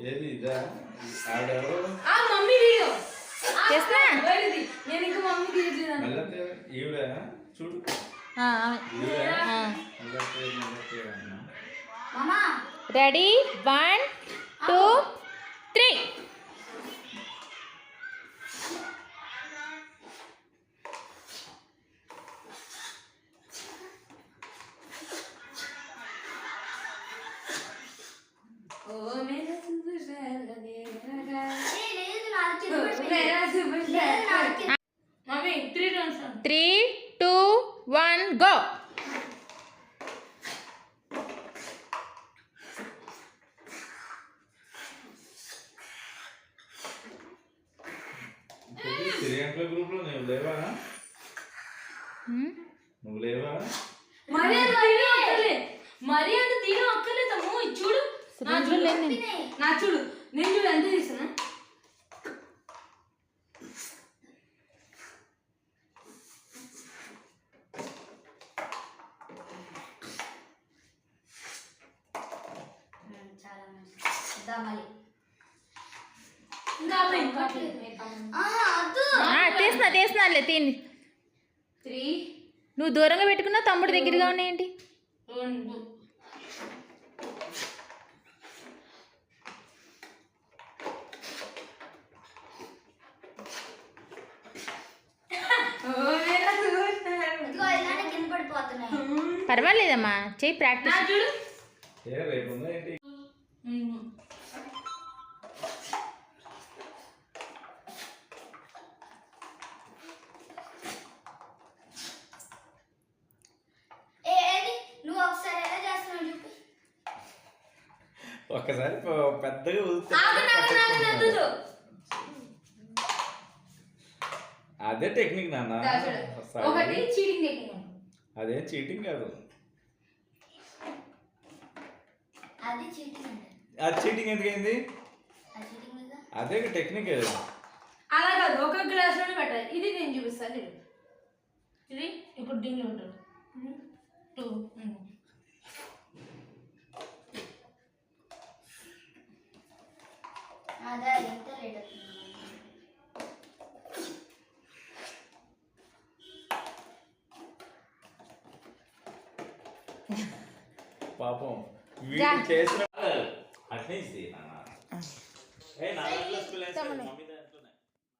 ఏది ఇదా ఆడెవరు mummy video చేస్తా నేను ఇంకా మమ్మీ తీయట్లేదు మళ్ళీ ఈవిడ చూడు ready 1 2 3 mummy 3 rounds 3 2 1 go group లో నువ్వు లేవా నువ్వు లేవా మరి అంత తీరం అక్కర్లేదు తమ్ము చూడు నా చూడు నేను చూడు ఎంత తీసాను తీస్తున్నాలే తిని 3 నువ్వు దూరంగా పెట్టుకున్నా తమ్ముడు దగ్గరగా ఉన్నాయేంటి 2 పర్వాలేదమ్మా చెయ్యి ప్రాక్టీస్ చూడు ఒక్కసారి పెద్దగా అదే టెక్నిక్ నాన్న అదేం చీటింగ్ కాదు అది చీటింగ్ ఎందుకైంది అదే టెక్నిక్ అలా కాదు ఒక గ్లాస్ లోనే పెట్టాలి ఇది నేను చూపిస్తాను ఇది ఇప్పుడు దీనిలో ఉంటుంది 2 పాపం వీడు చేసిన అట్నే